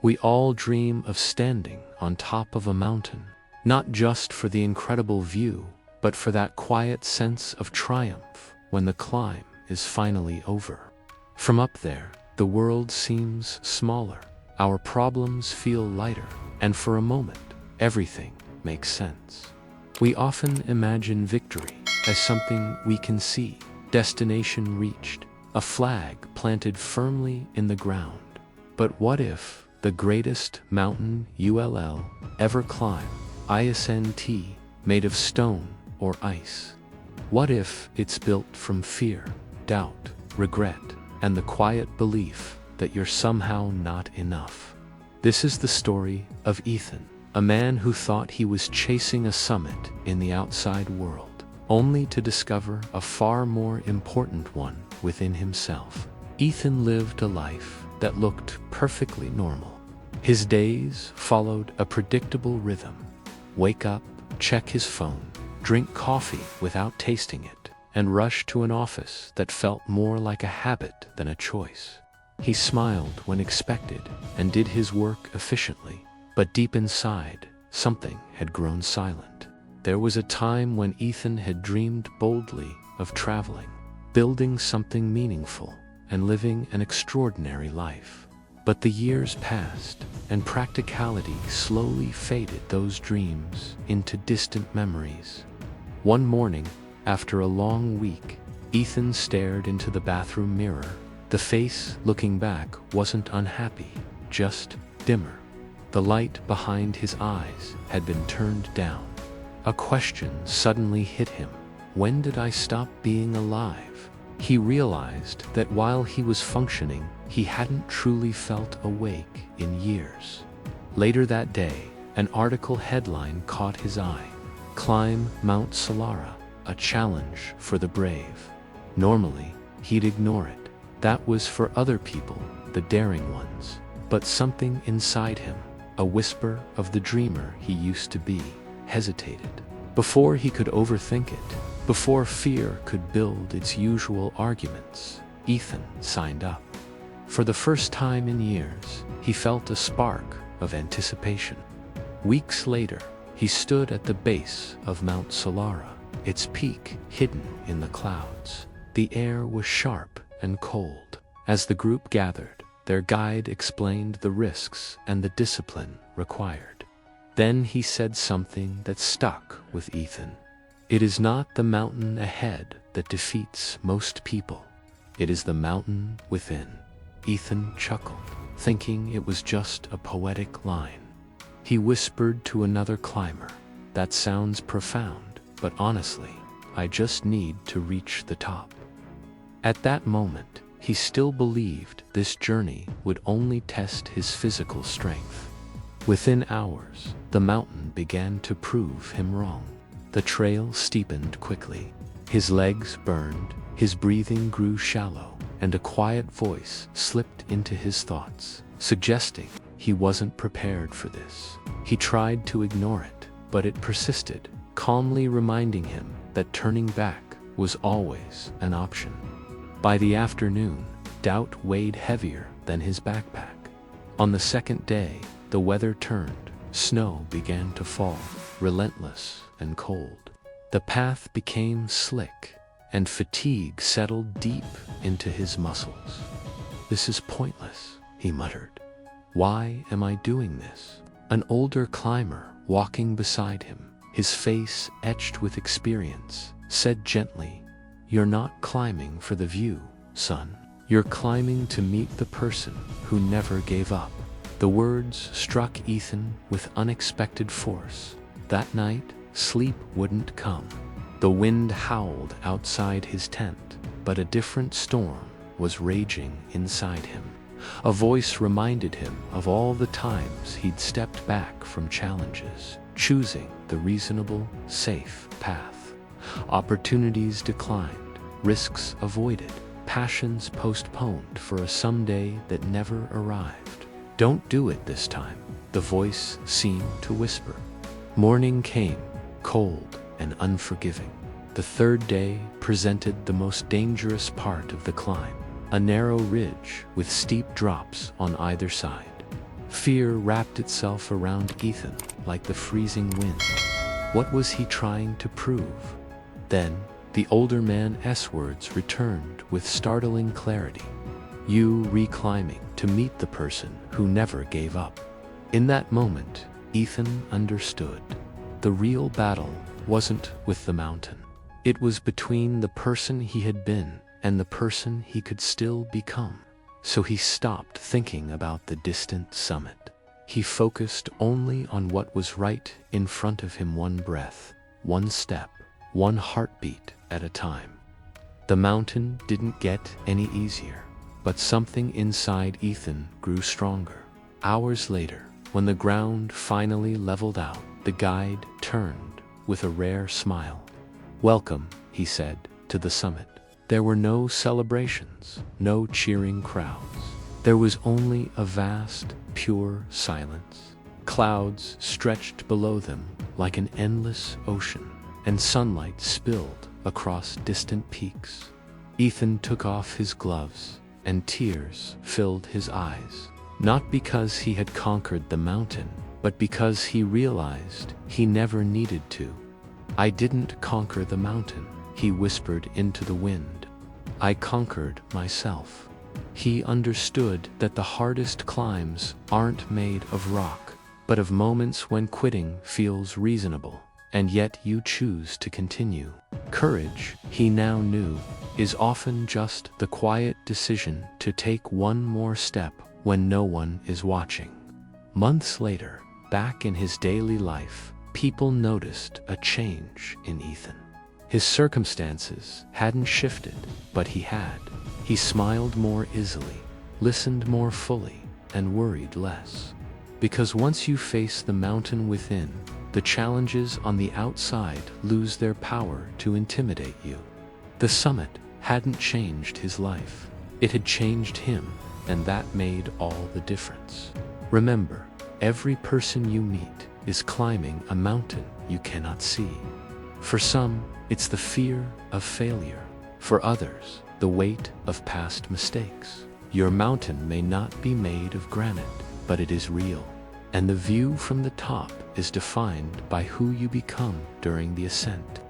We all dream of standing on top of a mountain, not just for the incredible view, but for that quiet sense of triumph when the climb is finally over. From up there, the world seems smaller, our problems feel lighter, and for a moment, everything makes sense. We often imagine victory as something we can see, destination reached, a flag planted firmly in the ground. But what if the greatest mountain you'll ever climb, isn't made of stone or ice? What if it's built from fear, doubt, regret, and the quiet belief that you're somehow not enough? This is the story of Ethan, a man who thought he was chasing a summit in the outside world, only to discover a far more important one within himself. Ethan lived a life that looked perfectly normal. His days followed a predictable rhythm. Wake up, check his phone, drink coffee without tasting it, and rush to an office that felt more like a habit than a choice. He smiled when expected and did his work efficiently, but deep inside, something had grown silent. There was a time when Ethan had dreamed boldly of traveling, building something meaningful, and living an extraordinary life. But the years passed, and practicality slowly faded those dreams into distant memories. One morning, after a long week, Ethan stared into the bathroom mirror. The face looking back wasn't unhappy, just dimmer. The light behind his eyes had been turned down. A question suddenly hit him. When did I stop being alive? He realized that while he was functioning, he hadn't truly felt awake in years. Later that day, an article headline caught his eye. Climb Mount Solara, a challenge for the brave. Normally, he'd ignore it. That was for other people, the daring ones. But something inside him, a whisper of the dreamer he used to be, hesitated. Before he could overthink it, before fear could build its usual arguments, Ethan signed up. For the first time in years, he felt a spark of anticipation. Weeks later, he stood at the base of Mount Solara, its peak hidden in the clouds. The air was sharp and cold. As the group gathered, their guide explained the risks and the discipline required. Then he said something that stuck with Ethan. It is not the mountain ahead that defeats most people. It is the mountain within. Ethan chuckled, thinking it was just a poetic line. He whispered to another climber, "That sounds profound, but honestly, I just need to reach the top." At that moment, he still believed this journey would only test his physical strength. Within hours, the mountain began to prove him wrong. The trail steepened quickly. His legs burned, his breathing grew shallow, and a quiet voice slipped into his thoughts, suggesting he wasn't prepared for this. He tried to ignore it, but it persisted, calmly reminding him that turning back was always an option. By the afternoon, doubt weighed heavier than his backpack. On the second day, the weather turned. Snow began to fall, relentless and cold. The path became slick, and fatigue settled deep into his muscles. "This is pointless," he muttered. "Why am I doing this?" An older climber, walking beside him, his face etched with experience, said gently, "You're not climbing for the view, son. You're climbing to meet the person who never gave up." The words struck Ethan with unexpected force. That night, sleep wouldn't come. The wind howled outside his tent, but a different storm was raging inside him. A voice reminded him of all the times he'd stepped back from challenges, choosing the reasonable, safe path. Opportunities declined, risks avoided, passions postponed for a someday that never arrived. "Don't do it this time," the voice seemed to whisper. Morning came, cold and unforgiving. The third day presented the most dangerous part of the climb, a narrow ridge with steep drops on either side. Fear wrapped itself around Ethan like the freezing wind. What was he trying to prove? Then, the older man's words returned with startling clarity. You reclimbing to meet the person who never gave up. In that moment, Ethan understood. The real battle wasn't with the mountain. It was between the person he had been and the person he could still become. So he stopped thinking about the distant summit. He focused only on what was right in front of him, one breath, one step, one heartbeat at a time. The mountain didn't get any easier, but something inside Ethan grew stronger. Hours later, when the ground finally leveled out, the guide turned with a rare smile. "Welcome," he said, "to the summit." There were no celebrations, no cheering crowds. There was only a vast, pure silence. Clouds stretched below them like an endless ocean, and sunlight spilled across distant peaks. Ethan took off his gloves, and tears filled his eyes. Not because he had conquered the mountain, but because he realized he never needed to. "I didn't conquer the mountain," he whispered into the wind. "I conquered myself." He understood that the hardest climbs aren't made of rock, but of moments when quitting feels reasonable, and yet you choose to continue. Courage, he now knew, is often just the quiet decision to take one more step when no one is watching. Months later, back in his daily life, people noticed a change in Ethan. His circumstances hadn't shifted, but he had. He smiled more easily, listened more fully, and worried less. Because once you face the mountain within, the challenges on the outside lose their power to intimidate you. The summit hadn't changed his life. It had changed him, and that made all the difference. Remember, every person you meet is climbing a mountain you cannot see. For some, it's the fear of failure. For others, the weight of past mistakes. Your mountain may not be made of granite, but it is real. And the view from the top is defined by who you become during the ascent.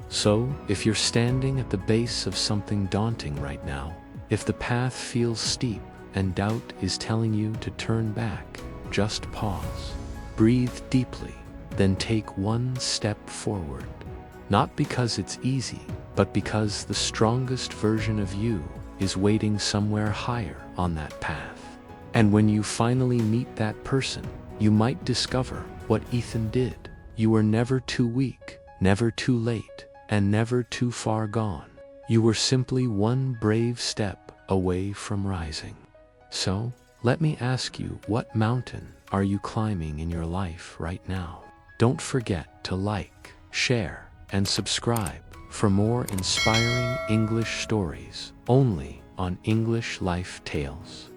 So, if you're standing at the base of something daunting right now, if the path feels steep and doubt is telling you to turn back, just pause. Breathe deeply, then take one step forward. Not because it's easy, but because the strongest version of you is waiting somewhere higher on that path. And when you finally meet that person, you might discover what Ethan did. You were never too weak, never too late, and never too far gone. You were simply one brave step away from rising. So, let me ask you, what mountain are you climbing in your life right now? Don't forget to like, share, and subscribe for more inspiring English stories only on English Life Tales.